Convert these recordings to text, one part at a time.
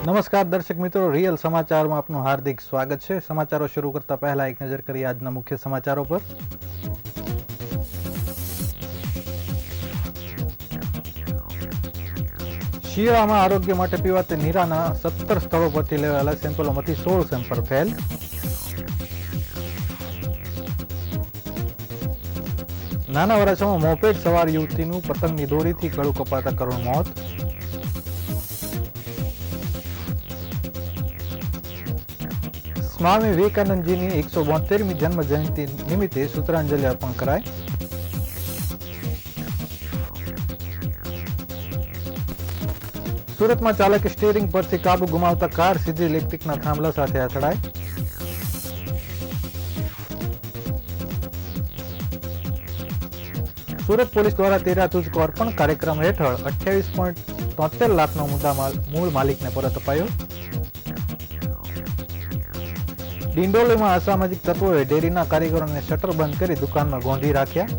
નમસ્કાર દર્શક મિત્રો, રિયલ સમાચારમાં આપનું હાર્દિક સ્વાગત છે। સમાચારો શરૂ કરતા પહેલા એક નજર કરીએ આજના મુખ્ય સમાચારો પર। શિયાળામાં આરોગ્ય માટે પીવાતા નીરાના 17 સ્થળો પરથી લેવાયેલા સેમ્પલોમાંથી 16 સેમ્પલ ફેલ। નાના વરાછામાં મોપેડ સવાર યુવતીનું પતંગની દોરીથી ગળું કપાતા કરુણ મોત। સ્વામી વિવેકાનંદજીની 172મી જન્મ જયંતિ નિમિત્તે સૂત્રાંજલિ અર્પણ કરાઈ। સુરતમાં ચાલકે સ્ટીયરિંગ પરથી કાબુ ગુમાવતા કાર સીધી ઇલેક્ટ્રિકના થાંભલા સાથે અથડાઈ। સુરત પોલીસ દ્વારા તેરા તુજકો અર્પણ કાર્યક્રમ હેઠળ 28.73 લાખનો મુદ્દામાલ મૂળ માલિકને પરત અપાયો। ડિંડોલીમાં અસામાજિક તત્વોએ ડેરીના કારીગરોને શટર બંધ કરી દુકાનમાં ગોંધી રાખ્યા।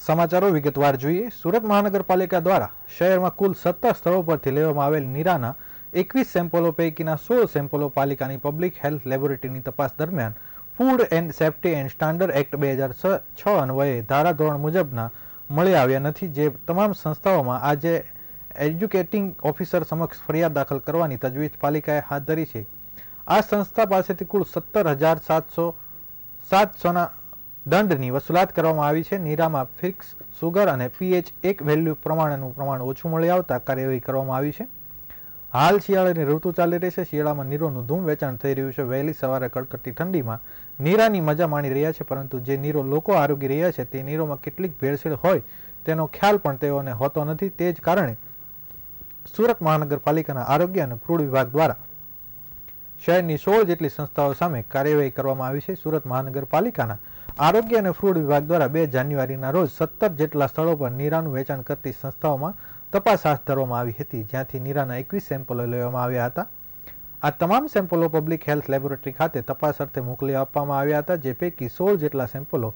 સમાચારો વિગતવાર જોઈએ। સુરત મહાનગરપાલિકા દ્વારા શહેરમાં કુલ 17 સ્થળો પરથી લેવામાં આવેલ નીરાના 21 સેમ્પલો પૈકીના 16 સેમ્પલો પાલિકાની પબ્લિક હેલ્થ લેબોરેટરીની તપાસ દરમિયાન food and safety and standard act 2006 અન્વયે ધારાધોરણ મુજબના મળી આવ્યા નથી, જે તમામ સંસ્થાઓમાં આજે એજ્યુકેટિંગ ઓફિસર સમક્ષ ફરિયાદ દાખલ કરવાની તજવીજ પાલિકાએ હાથ ધરી છે। આ સંસ્થા પાસેથી કુલ 17,700ના દંડની વસૂલાત કરવામાં આવી છે। નીરામાં ફિક્સ સુગર અને પીએચ 1 વેલ્યુ પ્રમાણેનું પ્રમાણ ઓછું મળી આવતા કાર્યવાહી કરવામાં આવી છે। હાલ શિયાળાની ઋતુ ચાલી રહી છે। શિયાળામાં નીરોનું ધૂમ વેચાણ થઈ રહ્યું છે। વહેલી સવારે કડકડતી ઠંડીમાં નીરાની મજા માણી રહ્યા છે, પરંતુ જે નીરો લોકો આરોગી રહ્યા છે તે નીરોમાં કેટલીક ભેળસેળ હોય તેનો ખ્યાલ પણ તેઓને હોતો નથી। તે જ કારણે સુરત મહાનગરપાલિકાના આરોગ્ય અને ફૂડ વિભાગ દ્વારા શહેરની 16 જેટલી સંસ્થાઓ સામે કાર્યવાહી કરવામાં આવી છે। સુરત મહાનગરપાલિકાના આરોગ્ય અને ફૂડ વિભાગ દ્વારા 2 જાન્યુઆરીના રોજ 17 જેટલા સ્થળો પર નીરાનું વેચાણ કરતી સંસ્થાઓમાં તપાસ હાથ ધરવામાં આવી હતી, જ્યાંથી નીરાના 21 સેમ્પલો લેવામાં આવ્યા હતા। આ તમામ સેમ્પલો પબ્લિક હેલ્થ લેબોરેટરી ખાતે તપાસ અર્થે મોકલી આપવામાં આવ્યા હતા, જે પૈકી 16 જેટલા સેમ્પલો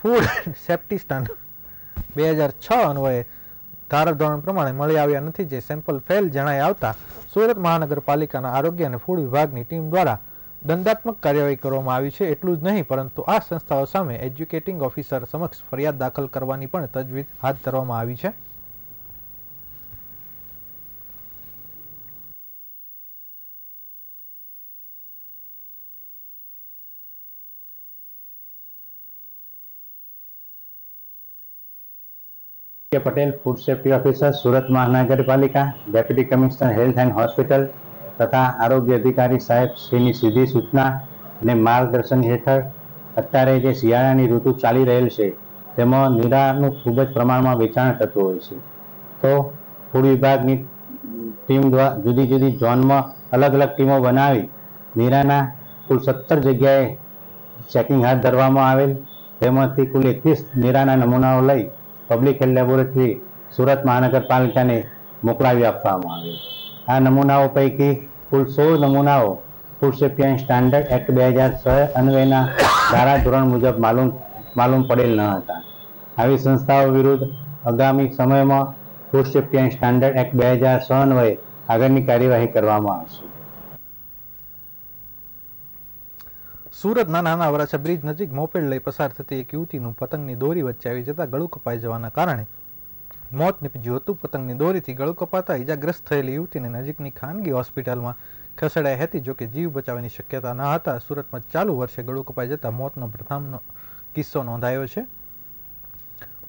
ફૂડ સેફ્ટી સ્ટાન્ડર્ડ 2006 અન્વયે ધારાધોરણ પ્રમાણે મળી આવ્યા નથી, જે સેમ્પલ ફેલ જણાઈ આવતા સુરત મહાનગરપાલિકાના આરોગ્ય અને ફૂડ વિભાગની ટીમ દ્વારા દંડાત્મક કાર્યવાહી કરવામાં આવી છે। એટલું જ નહીં, પરંતુ આ સંસ્થાઓ સામે એજ્યુકેટિંગ ઓફિસર સમક્ષ ફરિયાદ દાખલ કરવાની પણ તજવીજ હાથ ધરવામાં આવી છે। Patel, food safety officer, Surat મહાનગરપાલિકા, deputy commissioner health and hospital તથા આરોગ્ય અધિકારી સાહેબ શ્રીની સીધી સૂચના અને માર્ગદર્શન હેઠળ અત્યારે જે શિયાળાની ઋતુ ચાલી રહેલ છે તેમાં નીરાનું ખૂબ જ પ્રમાણમાં વેચાણ થતું હોય છે। તો ફૂડ વિભાગની ટીમ દ્વારા જુદી જુદી ઝોનમાં અલગ અલગ ટીમો બનાવી નીરાના કુલ 17 જગ્યાએ ચેકિંગ હાથ ધરવામાં આવેલ। તેમાંથી કુલ 21 નીરાના નમૂનાઓ લઈ પબ્લિક હેલ્થ લેબોરેટરી સુરત મહાનગરપાલિકાને મોકલાવી આપવામાં આવેલ। આ નમૂનાઓ પૈકી કુલ 16 નમૂનાઓ food safety and standard act 2006 અન્વયના ધારાધોરણ મુજબ માલુમ પડેલ ન હતા। આવી સંસ્થાઓ વિરુદ્ધ આગામી સમયમાં food safety and standard act 2006 અન્વયે આગળની કાર્યવાહી કરવામાં આવશે। સુરતના નાના વરાછા બ્રિજ નજીક મોપેડ લઈ પસાર થતી એક યુવતીનું પતંગની દોરી વચ્ચે આવી જતા ગળું કપાઈ જવાના કારણે મોત નીપજ્યું હતું। પતંગની દોરીથી ગળું કપાતા ઈજાગ્રસ્ત થયેલી યુવતીને નજીકની ખાનગી હોસ્પિટલમાં ખસેડાઈ હતી, જોકે જીવ બચાવવાની શક્યતા ન હતા। સુરતમાં ચાલુ વર્ષે ગળું કપાઈ જતા મોતનો પ્રથમ કિસ્સો નોંધાયો છે।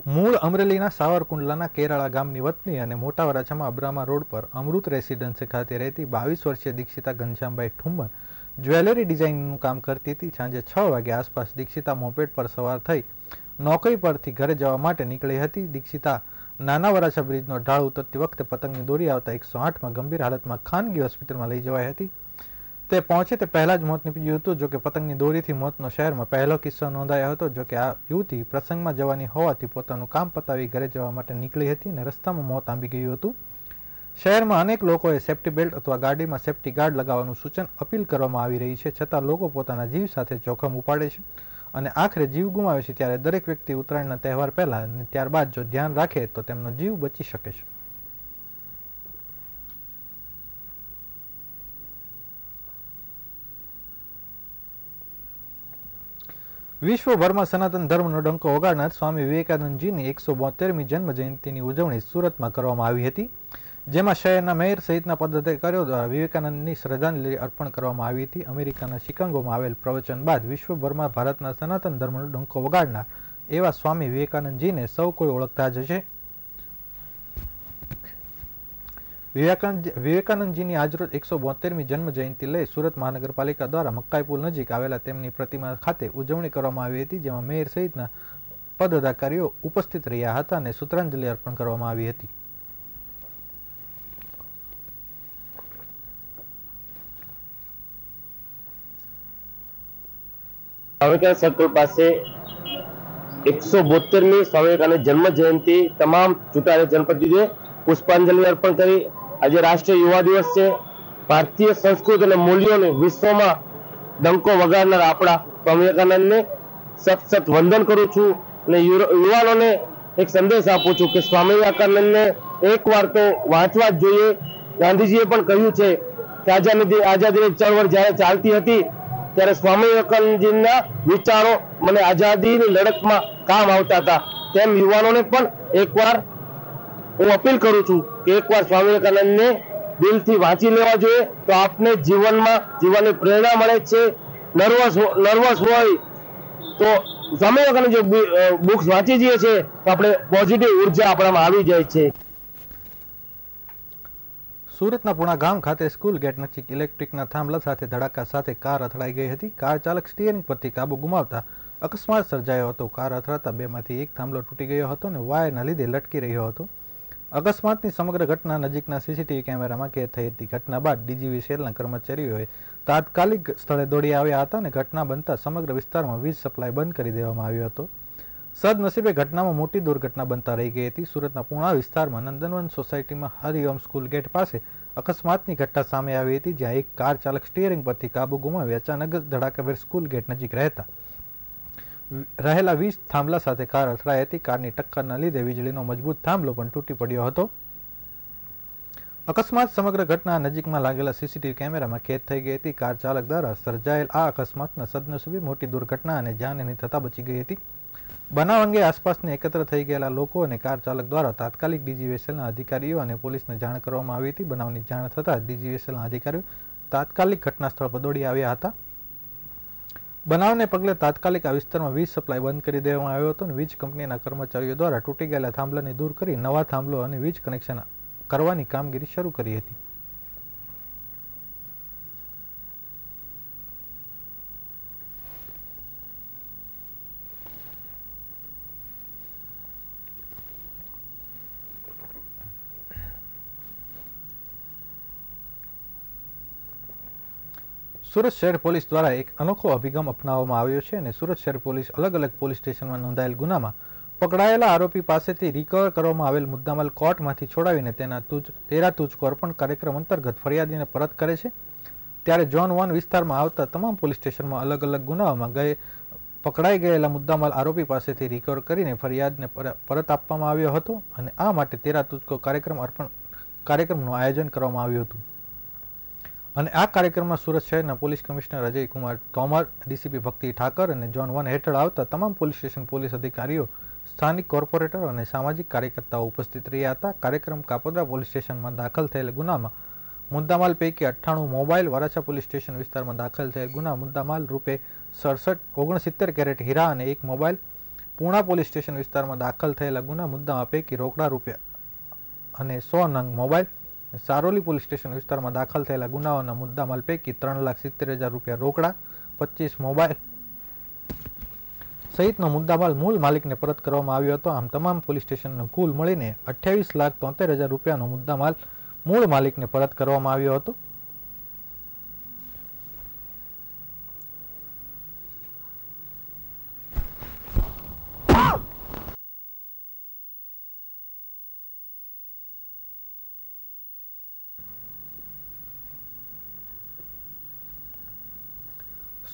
મૂળ અમરેલીના સાવરકુંડલાના કેરાળા ગામની વતની અને મોટા વરાછામાં અબ્રામા રોડ પર અમૃત રેસિડેન્સી ખાતે રહેતી 22 વર્ષીય દીક્ષિતા ઘનશ્યામભાઈ ઠુમ્મર જ્વેલરી ડિઝાઇનનું કામ કરતી હતી। સાંજે 6 વાગ્યા આસપાસ દીક્ષિતા મોપેડ પર સવાર થઈ નોકરી પરથી ઘરે જવા માટે નીકળી હતી। દીક્ષિતા નાના વરાછા બ્રિજનો ઢાળ ઉતરતી વખતે પતંગની દોરી આવતા 108માં ગંભીર હાલતમાં ખાનગી હોસ્પિટલમાં લઈ જવાઈ હતી। તે પહોંચે તે પહેલા જ મોત નીપજ્યું હતું। જોકે પતંગની દોરીથી મોતનો શહેરમાં પહેલો કિસ્સો નોંધાયો હતો। જોકે આ યુવતી પ્રસંગમાં જવાની હોવાથી પોતાનું કામ પતાવી ઘરે જવા માટે નીકળી હતી અને રસ્તામાં મોત આંબી ગયું હતું। શહેરમાં અનેક લોકોએ સેફ્ટી બેલ્ટ અથવા ગાડીમાં સેફ્ટી ગાર્ડ લગાવવાનું સૂચન અપીલ કરવામાં આવી રહી છે, છતાં લોકો પોતાના જીવ સાથે જોખમ ઉપાડે છે અને આખરે જીવ ગુમાવે છે, ત્યારે દરેક વ્યક્તિ ઉત્તરાયણના તહેવાર પહેલા અને ત્યારબાદ જો ધ્યાન રાખે તો તેમનો જીવ બચી શકે છે. વિશ્વભરમાં સનાતન ધર્મનો ડંકો વગાડનાર સ્વામી વિવેકાનંદજીની 172મી જન્મ જયંતિની ઉજવણી સુરતમાં કરવામાં આવી હતી, જેમાં શહેરના મેયર સહિતના પદાધિકારીઓ દ્વારા વિવેકાનંદની શ્રદ્ધાંજલિ અર્પણ કરવામાં આવી હતી. અમેરિકાના શિકાગોમાં આવેલ પ્રવચન બાદ વિશ્વભરમાં ભારતના સનાતન ધર્મનો ડંકો વગાડનાર એવા સ્વામી વિવેકાનંદજીને સૌ કોઈ ઓળખતા જ હશે. વિવેકાનંદજીની આજરોજ 172મી જન્મ જયંતિ લઈ સુરત મહાનગરપાલિકા દ્વારા મકાઈ પુલ નજીક આવેલા તેમની પ્રતિમા ખાતે ઉજવણી કરવામાં આવી હતી, જેમાં મેયર સહિતના પદાધિકારીઓ ઉપસ્થિત રહ્યા હતા અને શ્રદ્ધાંજલિ અર્પણ કરવામાં આવી હતી. સ્વામિકાનંદ સર્કલ પાસે 172મી સ્વામી વિવેકાનંદ જન્મ જયંતિ તમામ ચૂંટાયેલા જનપ્રતિનિધિઓએ પુષ્પાંજલિ અર્પણ કરી. આજે રાષ્ટ્રીય યુવા દિવસ છે. ભારતીય સંસ્કૃતિ અને મૂલ્યોને વિશ્વમાં ડંકો વગાડનાર આપણા સ્વામી વિવેકાનંદને સત વંદન કરું છું અને યુવાનોને એક સંદેશ આપું છું કે સ્વામી વિવેકાનંદને એકવાર તો વાંચવા જ જોઈએ. ગાંધીજીએ પણ કહ્યું છે કે આઝાદીની ચળવળ જ્યારે ચાલતી હતી ત્યારે સ્વામી વિવેકાનંદજીના વિચારો મને આઝાદીની લડતમાં કામ આવતા હતા. તેમ યુવાનોને પણ એકવાર હું અપીલ કરું છું કે એકવાર સ્વામી વિવેકાનંદને દિલથી વાંચી લેવા જોઈએ તો આપને જીવનમાં જીવવાની પ્રેરણા મળે છે. નર્વસ હોય તો સ્વામી વિવેકાનંદ જે બુક્સ વાંચી જઈએ છે તો આપણે પોઝિટિવ ઉર્જા આપણામાં આવી જાય છે. સુરતના પુણા ગામ ખાતે સ્કૂલ ગેટ નજીક ઇલેક્ટ્રિકના થાંભલા સાથે ધડાકા સાથે કાર અથડાઈ ગઈ હતી. કાર ચાલક સ્ટીયરિંગ પરથી કાબુ ગુમાવતા અકસ્માત સર્જાયો હતો. કાર અથડાતા બેમાંથી એક થાંભલો તૂટી ગયો હતો અને વાયરના લીધે લટકી રહ્યો હતો. અકસ્માતની સમગ્ર ઘટના નજીકના સીસીટીવી કેમેરામાં કેદ થઈ હતી. ઘટના બાદ ડીજીવીસીએલના કર્મચારીઓએ તાત્કાલિક સ્થળે દોડી આવ્યા હતા અને ઘટના બનતા સમગ્ર વિસ્તારમાં વીજ સપ્લાય બંધ કરી દેવામાં આવ્યો હતો. સદનસીબે ઘટનામાં મોટી દુર્ઘટના બનતા રહી ગઈ હતી. સુરતના પુણા વિસ્તારમાં નંદનવન સોસાયટીમાં હરિઓમ સ્કૂલ ગેટ પાસે અકસ્માતની ઘટના સામે આવી હતી, જ્યાં એક કાર ચાલક સ્ટીયરિંગ પરથી કાબુ ગુમાવી અચાનક જ ધડાકાભેર સ્કૂલ ગેટ નજીક રહેલા વીજ થાંભલા સાથે કાર અથડાઈ હતી. કારની ટક્કરના લીધે વીજળીનો મજબૂત થાંભલો પણ તૂટી પડ્યો હતો. અકસ્માત સમગ્ર ઘટના નજીકમાં લાગેલા સીસીટીવી કેમેરામાં કેદ થઈ ગઈ હતી. કાર ચાલક દ્વારા સર્જાયેલ આ અકસ્માતના સદનસીબે મોટી દુર્ઘટના અને જાનહાનિ થતા બચી ગઈ હતી. બનાવ અંગે આસપાસને એકત્ર થઈ ગયેલા લોકો અને કાર ચાલક દ્વારા તાત્કાલિક ડીજીવીસીએલના અધિકારીઓ અને પોલીસને જાણ કરવામાં આવી હતી. બનાવની જાણ થતાં ડીજીવીસીએલના અધિકારીઓ તાત્કાલિક ઘટના સ્થળ પર દોડી આવ્યા હતા. બનાવને પગલે તાત્કાલિક આ વિસ્તારમાં વીજ સપ્લાય બંધ કરી દેવામાં આવ્યો હતો અને વીજ કંપનીના કર્મચારીઓ દ્વારા તૂટી ગયેલા થાંભલાને દૂર કરી નવા થાંભલો અને વીજ કનેક્શન કરવાની કામગીરી શરૂ કરી હતી. સુરત શહેર પોલીસ દ્વારા એક અનોખો અભિગમ અપનાવવામાં આવ્યો છે અને સુરત શહેર પોલીસ અલગ અલગ પોલીસ સ્ટેશનમાં નોંધાયેલ ગુનામાં પકડાયેલા આરોપી પાસેથી રિકવર કરવામાં આવેલ મુદ્દામાલ કોર્ટમાંથી છોડાવીને તેરા તુજકો અર્પણ કાર્યક્રમ અંતર્ગત ફરિયાદીને પરત કરે છે. ત્યારે ઝોન 1 વિસ્તારમાં આવતા તમામ પોલીસ સ્ટેશનમાં અલગ અલગ ગુનાઓમાં પકડાઈ ગયેલા મુદ્દામાલ આરોપી પાસેથી રિકવર કરીને ફરિયાદને પરત આપવામાં આવ્યો હતો અને આ માટે તેરા તુજકો કાર્યક્રમનું આયોજન કરવામાં આવ્યું હતું. અને આ કાર્યક્રમમાં સુરત શહેરના police commissioner Ajay Kumar Tomar, DCP ભક્તિ ઠાકર અને ઝોન 1 હેઠળ આવતા તમામ પોલીસ સ્ટેશન પોલીસ અધિકારીઓ, સ્થાનિક કોર્પોરેટરો અને સામાજિક કાર્યકર્તાઓ ઉપસ્થિત રહ્યા હતા. કાર્યક્રમ કાપોદ્રા પોલીસ સ્ટેશનમાં દાખલ થયેલ ગુનામાં મુદ્દામાલ પૈકી 98 મોબાઈલ, વરાછા પોલીસ સ્ટેશન વિસ્તારમાં દાખલ થયેલ ગુના મુદ્દામાલ રૂપે 69 કેરેટ હીરા અને એક મોબાઈલ, પૂણા પોલીસ સ્ટેશન વિસ્તારમાં દાખલ થયેલા ગુના મુદ્દામાં પૈકી રોકડા રૂપિયા અને 100 નંગ મોબાઈલ, સારોલી પોલીસ સ્ટેશન વિસ્તારમાં દાખલ થયેલા ગુનાઓના મુદ્દામાલ પૈકી 3,70,000 રૂપિયા રોકડા, 25 મોબાઈલ સહિતનો મુદ્દામાલ મૂળ માલિકને પરત કરવામાં આવ્યો હતો. આમ તમામ પોલીસ સ્ટેશનનો કુલ મળીને 28,73,000 રૂપિયાનો મુદ્દામાલ મૂળ માલિકને પરત કરવામાં આવ્યો હતો.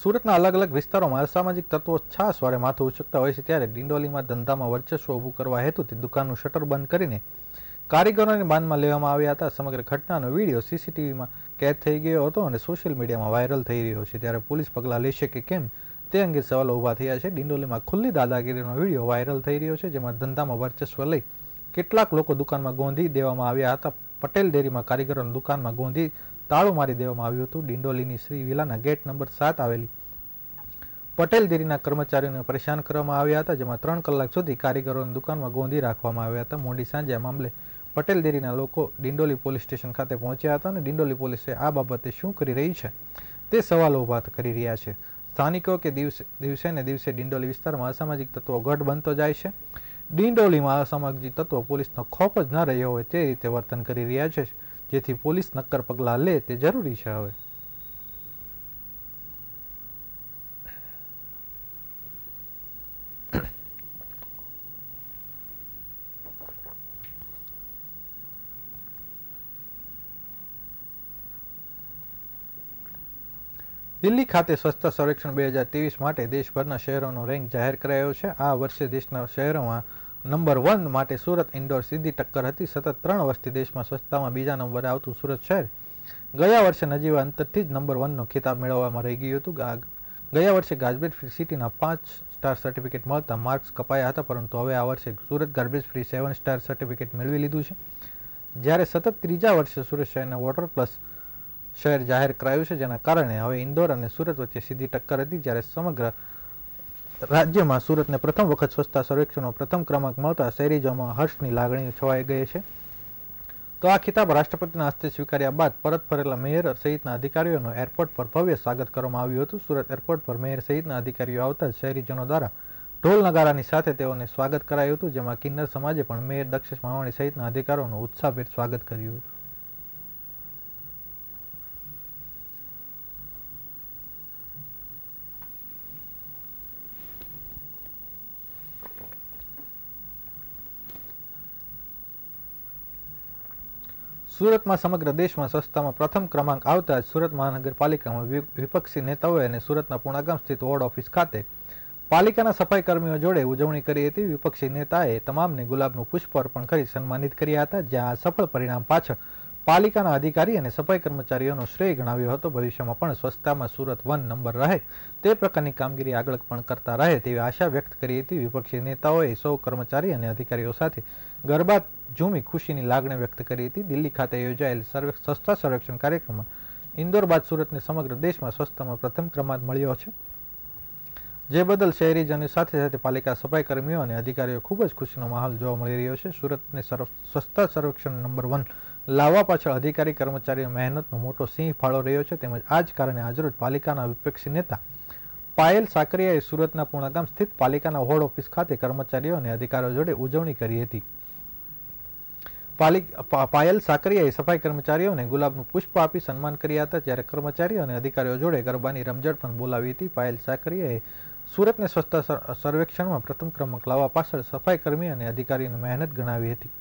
સુરતના અલગ અલગ વિસ્તારોમાં અસામાજિક તત્વો છાસવારે માથું ઉચકતા હોય છે, ત્યારે ડિંડોલીમાં ધંધામાં વર્ચસ્વ ઊભું કરવા હેતુથી દુકાનનું શટર બંધ કરીને કારીગરોને બાનમાં લેવામાં આવ્યા હતા. સમગ્ર ઘટનાનો વિડીયો સીસીટીવીમાં કેદ થઈ ગયો હતો અને સોશિયલ મીડિયામાં વાયરલ થઈ રહ્યો છે. ત્યારે પોલીસ પગલાં લેશે કે કેમ તે અંગે સવાલો ઊભા થયા છે. ડિંડોલીમાં ખુલ્લી દાદાગીરીનો વિડીયો વાયરલ થઈ રહ્યો છે, જેમાં ધંધામાં વર્ચસ્વ લઈ કેટલાક લોકો દુકાનમાં ગોંધી દેવામાં આવ્યા હતા. પટેલ ડેરીમાં કારીગરોની દુકાનમાં ગોંધી તાળું મારી દેવામાં આવ્યું હતું. ડિંડોલીની શ્રી વિલાના ગેટ નંબર 7 આવેલી પટેલ ડેરીના કર્મચારીઓને પરેશાન કરવામાં આવ્યા હતા, જેમાં 3 કલાક સુધી કારીગરોની દુકાનમાં ગોંધી રાખવામાં આવ્યા હતા. મોડી સાંજે આ મામલે પટેલ ડેરીના લોકો ડિંડોલી પોલીસ સ્ટેશન ખાતે પહોંચ્યા હતા અને ડિંડોલી પોલીસે આ બાબતે શું કરી રહી છે તે સવાલો ઊભા કરી રહ્યા છે. સ્થાનિકો કે દિવસે ને દિવસે ડિંડોલી વિસ્તારમાં અસામાજિક તત્વો ગઢ બનતો જાય છે. ડિંડોલીમાં અસામાજિક તત્વો પોલીસનો ખોફ જ ન રહ્યો હોય તે રીતે વર્તન કરી રહ્યા છે, જેથી પોલીસ નક્કર પગલાં લે તે જરૂરી છે. હવે દિલ્હી ખાતે સ્વચ્છતા સર્વેક્ષણ 2023 માટે દેશભરના શહેરોનો રેન્ક જાહેર કરાયો છે. આ વર્ષે દેશના શહેરોમાં નંબર 1 માટે સુરત ઇન્દોર સીધી ટક્કર હતી. સતત 3 વર્ષથી દેશમાં સ્વચ્છતામાં બીજા નંબરે આવતું સુરત શહેર ગયા વર્ષે નજીવા અંતરથી જ નંબર 1નો ખિતાબ મેળવવામાં રહી ગયું હતું. ગયા વર્ષે ગાર્બેજ ફ્રી સિટીના 5 સ્ટાર સર્ટિફિકેટ મળતા માર્ક્સ કપાયા હતા, પરંતુ હવે આ વર્ષે Surat garbage free 7 star certificate મેળવી લીધું છે. જ્યારે સતત ત્રીજા વર્ષે સુરત શહેરને વોટર પ્લસ શહેર જાહેર કરાયું છે, જેના કારણે હવે ઇન્દોર અને સુરત વચ્ચે સીધી ટક્કર હતી. જ્યારે સમગ્ર રાજ્યમાં સુરતને પ્રથમ વખત સ્વચ્છતા સર્વેક્ષણનો પ્રથમ ક્રમાંક મળતા શહેરીજનોમાં હર્ષની લાગણી છવાઈ ગઈ છે. તો આ ખિતાબ રાષ્ટ્રપતિના હસ્તે સ્વીકાર્યા બાદ પરત ફરેલા મેયર સહિતના અધિકારીઓનું એરપોર્ટ પર ભવ્ય સ્વાગત કરવામાં આવ્યું હતું. સુરત એરપોર્ટ પર મેયર સહિતના અધિકારીઓ આવતા શહેરીજનો દ્વારા ઢોલ નગારાની સાથે તેઓને સ્વાગત કરાયું હતું, જેમાં કિન્નર સમાજે પણ મેયર દક્ષેશ માવાણી સહિતના અધિકારીઓનું ઉત્સાહભેર સ્વાગત કર્યું હતું. સુરતમાં સમગ્ર દેશમાં સ્વચ્છતામાં પ્રથમ ક્રમાંક આવતા જ સુરત મહાનગરપાલિકામાં વિપક્ષી નેતાઓએ અને સુરતના પૂણાગામ સ્થિત વોર્ડ ઓફિસ ખાતે પાલિકાના સફાઈ કર્મીઓ જોડે ઉજવણી કરી હતી. વિપક્ષી નેતાએ તમામને ગુલાબનું પુષ્પ અર્પણ કરી સન્માનિત કર્યા હતા, જ્યાં આ સફળ પરિણામ પાછળ પાલિકાના અધિકારી અને સફાઈ કર્મચારીઓનો શ્રેય ગણાવ્યો હતો. ભવિષ્યમાં પણ સ્વચ્છતામાં સુરત 1 નંબર રહે તે પ્રકારની કામગીરી આગળ પણ કરતા રહે તેવી આશા વ્યક્ત કરી હતી. વિપક્ષી નેતાઓએ સૌ કર્મચારી અને અધિકારીઓ સાથે ગરબા ઝૂમી ખુશીની લાગણી વ્યક્ત કરી હતી. દિલ્હી ખાતે યોજાયેલ સ્વચ્છતા સર્વેક્ષણ કાર્યક્રમમાં ઇન્દોર બાદ સુરતને સમગ્ર દેશમાં સ્વચ્છતામાં પ્રથમ ક્રમાંક મળ્યો છે, જે બદલ શહેરીજનો સાથે સાથે પાલિકા સફાઈ કર્મીઓ અને અધિકારીઓ ખૂબ જ ખુશીનો માહોલ જોવા મળી રહ્યો છે. સુરતને સ્વચ્છતા સર્વેક્ષણ નંબર 1 લાવવા પાછળ અધિકારી કર્મચારીઓ મહેનતનો મોટો સિંહ ફાળો રહ્યો છે. તેમજ આ જ કારણે આજરોજ પાલિકાના વિપક્ષી નેતા પાયલ સાકરિયાએ સુરતના પૂણાગામ સ્થિત પાલિકાના વોર્ડ ઓફિસ ખાતે કર્મચારીઓ અને અધિકારીઓ જોડે ઉજવણી કરી હતી. પાયલ સાકરિયાએ સફાઈ કર્મચારીઓને ગુલાબનું પુષ્પ આપી સન્માન કર્યા હતા, જ્યારે કર્મચારીઓ અને અધિકારીઓ જોડે ગરબાની રમઝટ પણ બોલાવી હતી. પાયલ સાકરિયાએ સુરતને સ્વચ્છતા સર્વેક્ષણમાં પ્રથમ ક્રમાંક લાવવા પાછળ સફાઈ કર્મી અને અધિકારીઓની મહેનત ગણાવી હતી.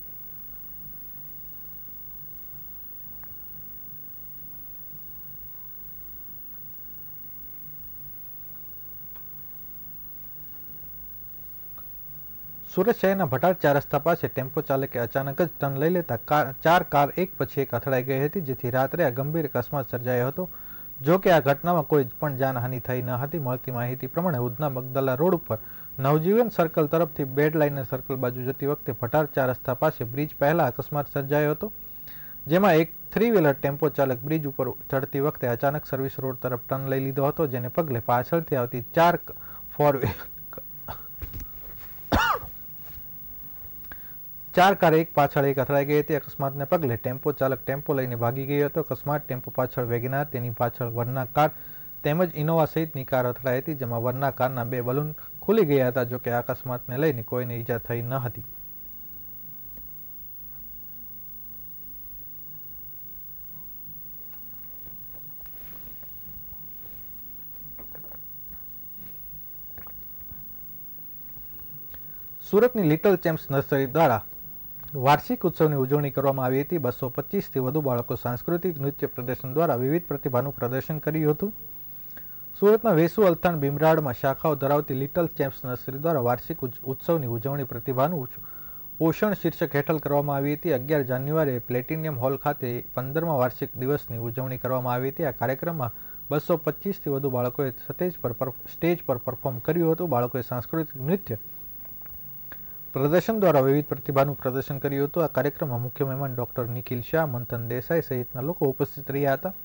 સુરત શહેરના ભટાર 4 રસ્તા પાસે ટેમ્પો ચાલકે અચાનક જ ટર્ન લઈ લેતા 4 કાર એક પછી એક અથડાઈ ગઈ હતી, જેથી રાત્રે આ ગંભીર અકસ્માત સર્જાયો હતો. જો કે આ ઘટનામાં કોઈ પણ જાનહાનિ થઈ ન હતી. મળતી માહિતી પ્રમાણે ઉધના મગદલા રોડ ઉપર નવજીવન સર્કલ તરફથી બેડ લાઇનર સર્કલ બાજુ જતી વખતે ભટાર 4 રસ્તા પાસે બ્રિજ પહેલા અકસ્માત સર્જાયો હતો, જેમાં એક 3 વ્હીલર ટેમ્પો ચાલક બ્રિજ ઉપર ચડતી વખતે અચાનક સર્વિસ રોડ તરફ ટર્ન લઈ લીધો હતો, જેને પગલે પાછળથી આવતી 4 કાર એક પાછળ એક અથડાઈ ગઈ હતી. અકસ્માતને પગલે ટેમ્પો ચાલક ટેમ્પો લઈને ભાગી ગયો હતો. અકસ્માત ટેમ્પો પાછળ વેગનાર, તેની પાછળ વરના કાર તેમજ ઇનોવા સહિતની કાર અથડાઈ હતી, જેમાં વરના કારના 2 બલૂન ખુલી ગયા હતા. જોકે આ અકસ્માતને લઈને કોઈને ઈજા થઈ ન હતી. સુરતની લિટલ ચેમ્પ્સ નર્સરી દ્વારા વાર્ષિક ઉત્સવની ઉજવણી કરવામાં આવી હતી. 225થી વધુ બાળકો સાંસ્કૃતિક નૃત્ય પ્રદર્શન દ્વારા વિવિધ પ્રતિભાનું પ્રદર્શન કર્યું હતું. સુરતના વેસુ અલથાણ ભીમરાડમાં શાખાઓ ધરાવતી લિટલ ચેમ્પ્સ નર્સરી દ્વારા વાર્ષિક ઉત્સવની ઉજવણી પ્રતિભાનું પોષણ શીર્ષક હેઠળ કરવામાં આવી હતી. 11 જાન્યુઆરીએ પ્લેટિનિયમ હોલ ખાતે 15મા વાર્ષિક દિવસની ઉજવણી કરવામાં આવી હતી. આ કાર્યક્રમમાં 225થી વધુ બાળકોએ સ્ટેજ પર પરફોર્મ કર્યું હતું. બાળકોએ સાંસ્કૃતિક નૃત્ય પ્રદર્શન દ્વારા વિવિધ પ્રતિભાનું પ્રદર્શન કર્યું હતું. આ કાર્યક્રમમાં મુખ્ય મહેમાન ડોક્ટર નિખિલ શાહ, મંથન દેસાઈ સહિતના લોકો ઉપસ્થિત રહ્યા હતા.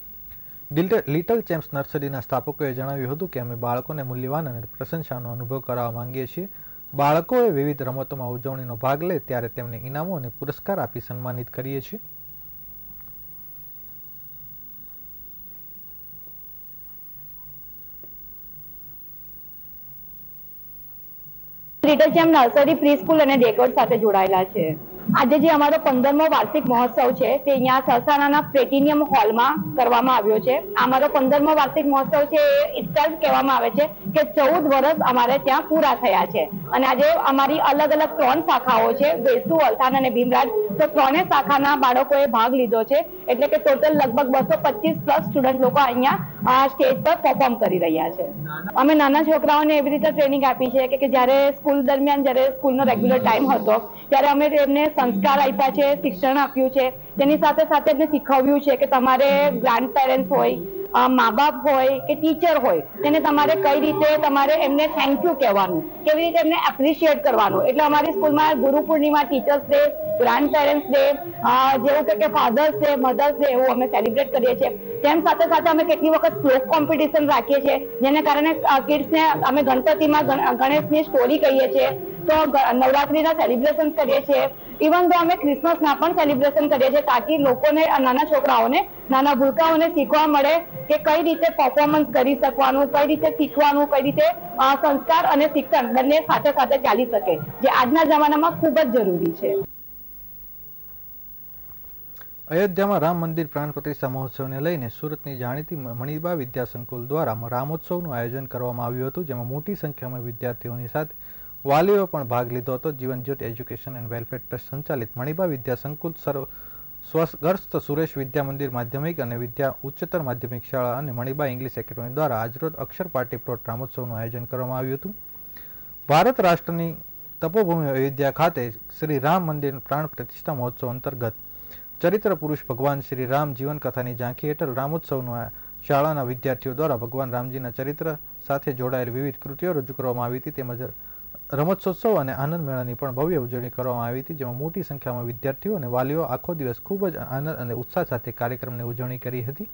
લિટલ ચેમ્પ્સ નર્સરીના સ્થાપકોએ જણાવ્યું હતું કે અમે બાળકોને મૂલ્યવાન અને પ્રશંસાનો અનુભવ કરાવવા માંગીએ છીએ. બાળકોએ વિવિધ રમતોમાં ઉજવણીનો ભાગ લે ત્યારે તેમને ઇનામો અને પુરસ્કાર આપી સન્માનિત કરીએ છીએ. Little champ nursery pre school અને ડેકોડ સાથે જોડાયેલા છે. આજે જે અમારો 15મો વાર્ષિક મહોત્સવ છે તે અહીંયા સરસાણાના પ્લેટિનિયમ હોલમાં કરવામાં આવ્યો છે. અમારો 15મો વાર્ષિક મહોત્સવ છે ઇટસેલ્ફ કહેવામાં આવે છે કે 14 વર્ષ અમારે ત્યાં પૂરા થયા છે અને આજે અમારી અલગ અલગ 3 શાખાઓ છે, વેસુ, અલથાણ અને ભીમરાડ. તો 3 શાખાના બાળકોએ ભાગ લીધો છે, એટલે કે ટોટલ લગભગ 225+ સ્ટુડન્ટ લોકો અહીંયા સ્ટેજ પર પરફોર્મ કરી રહ્યા છે. અમે નાના છોકરાઓને એવી રીતે ટ્રેનિંગ આપી છે કે જ્યારે સ્કૂલ દરમિયાન જ્યારે સ્કૂલનો રેગ્યુલર ટાઈમ હતો ત્યારે અમે એમને સંસ્કાર આપ્યા છે, શિક્ષણ આપ્યું છે. તેની સાથે સાથે એમને શીખવ્યું છે કે તમારે ગ્રાન્ડ પેરેન્ટ્સ હોય, મા બાપ હોય કે ટીચર હોય, તેને તમારે કઈ રીતે તમારે એમને થેન્ક યુ કહેવાનું, કેવી રીતે એમને એપ્રિશિએટ કરવાનું. એટલે અમારી સ્કૂલમાં Guru Purnima, teachers day, grandparents day, જેવું કે ફાધર્સ ડે, મધર્સ ડે એવું અમે સેલિબ્રેટ કરીએ છીએ. તેમ સાથે સાથે અમે કેટલી વખત શ્લોક કોમ્પિટિશન રાખીએ છીએ, જેને કારણે કિડ્સને અમે ગણપતિમાં ગણેશની સ્ટોરી કહીએ છીએ, તો નવરાત્રીના સેલિબ્રેશન કરીએ છીએ. ઇવન તો અમે ક્રિસમસના પણ સેલિબ્રેશન કરીએ છીએ તાકી લોકોને, નાના છોકરાઓને, નાના ભૂલકાઓને શીખવા મળે કે કઈ રીતે પરફોર્મન્સ કરી શકવાનું, કઈ રીતે શીખવાનું, કઈ રીતે સંસ્કાર અને શિક્ષણ બંને સાથે સાથે ચાલી શકે, જે આજના જમાનામાં ખૂબ જ જરૂરી છે. અયોધ્યામાં રામ મંદિર પ્રાણ પ્રતિષ્ઠા મહોત્સવને લઈને સુરતની જાણીતી મણિબા વિદ્યા સંકુલ દ્વારા રામોત્સવનું આયોજન કરવામાં આવ્યું હતું, જેમાં મોટી સંખ્યામાં વિદ્યાર્થીઓની સાથે વાલીઓ પણ ભાગ લીધો હતો. જીવન જ્યોત એજ્યુકેશન એન્ડ વેલફેર ટ્રસ્ટ સંચાલિત મણિબા વિદ્યા સંકુલ સ્વર્ગસ્થ સુરેશ વિદ્યા મંદિર માધ્યમિક અને વિદ્યા ઉચ્ચતર માધ્યમિક શાળા અને મણિબા ઇંગ્લિશ એકેડમી દ્વારા આજરોજ અક્ષર પાર્ટી પ્લોટ રામોત્સવનું આયોજન કરવામાં આવ્યું હતું. ભારત રાષ્ટ્રની તપોભૂમિ અયોધ્યા ખાતે શ્રી રામ મંદિર પ્રાણ પ્રતિષ્ઠા મહોત્સવ અંતર્ગત ચરિત્ર પુરુષ ભગવાન શ્રી રામ જીવન કથાની ઝાંખી હેઠળ રામોત્સવનું શાળાના વિદ્યાર્થીઓ દ્વારા ભગવાન રામજીના ચરિત્ર સાથે જોડાયેલ વિવિધ કૃતિઓ રજૂ કરવામાં આવી હતી. તેમજ રમતોત્સવ અને આનંદ મેળાની પણ ભવ્ય ઉજવણી કરવામાં આવી હતી, જેમાં મોટી સંખ્યામાં વિદ્યાર્થીઓ અને વાલીઓ આખો દિવસ ખૂબ જ આનંદ અને ઉત્સાહ સાથે કાર્યક્રમની ઉજવણી કરી હતી.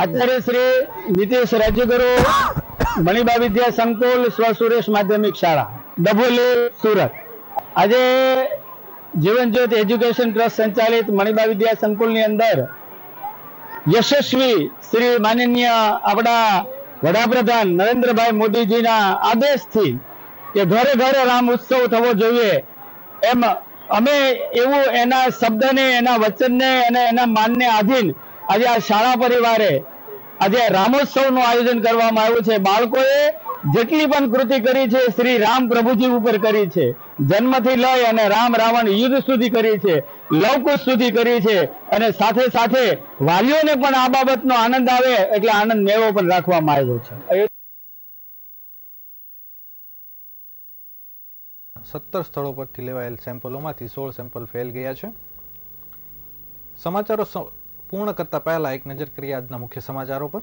આચાર્ય શ્રી નીતિશ રાજ્યગુરુ મણિબા વિદ્યા સંકુલ સ્વસુરેશ માધ્યમિક શાળા ડભોલી સુરત. આજે જીવન જ્યોત એજ્યુકેશન ટ્રસ્ટ સંચાલિત મણિબા વિદ્યા સંકુલની અંદર યશસ્વી શ્રી માનનીય આપણા વડાપ્રધાન નરેન્દ્રભાઈ મોદીજીના આદેશથી કે ઘરે ઘરે રામ ઉત્સવ થવો જોઈએ એમ અમે એવું એના શબ્દને, એના વચનને અને એના માનને આધીન આજે આ શાળા પરિવારે આજે રામોત્સવનું આયોજન કરવામાં આવ્યું છે. બાળકોએ જેટલી પણ કૃતિ કરી છે શ્રી રામ પ્રભુજી ઉપર કરી છે. જન્મથી લઈ અને રામ રાવણ યુદ્ધ સુધી કરી છે, લવકુશ સુધી કરી છે, અને સાથે સાથે વાલીઓને પણ આ બાબતનો આનંદ આવે એટલે આનંદ મેળો પણ રાખવામાં આવ્યો છે. 17 સ્થળો પરથી લેવાયેલ સેમ્પલોમાંથી 16 સેમ્પલ ફેલ ગયા છે. સમાચારો પૂર્ણ કરતા પહેલા એક નજર કરીએ આજના મુખ્ય સમાચારો પર.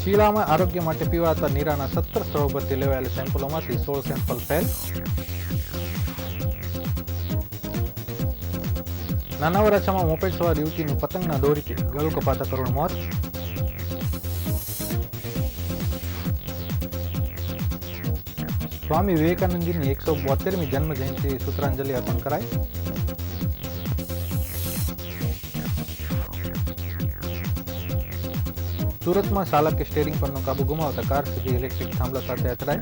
શિયાળામાં આરોગ્ય માટે પીવાતા નીરાના 17 સ્થળો પરથી લેવાયેલ સેમ્પલોમાંથી 16 સેમ્પલ ફેલ. નાના વરાછામાં મોપેડ સવાર યુવતીનું પતંગના દોરીથી ગળું કપાતા કરુણ મોત. સ્વામી વિવેકાનંદજીની 172મી જન્મ જયંતિ સૂત્રાંજલિ અર્પણ કરાઈ. સુરતમાં ચાલકે સ્ટીયરિંગ પરનો કાબુ ગુમાવતા કાર સીધી ઇલેક્ટ્રિક થાંભલા સાથે અથડાઈ.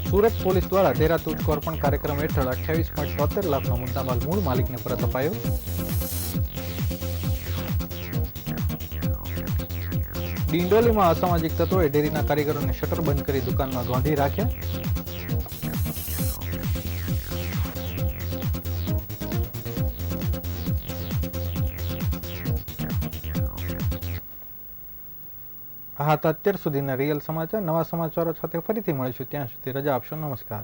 સુરત પોલીસ દ્વારા તેરા તુજકો અર્પણ કાર્યક્રમ હેઠળ 28.73 લાખનો મુદ્દામાલ મૂળ માલિકને પરત અપાયો. ડિંડોલીમાં અસામાજિક તત્વોએ ડેરીના કારીગરોને શટર બંધ કરી દુકાનમાં ગોંધી રાખ્યા. આ હતા અત્યાર સુધીના રિયલ સમાચાર. નવા સમાચારો સાથે ફરીથી મળીશું. ત્યાં સુધી રજા આપશો. નમસ્કાર.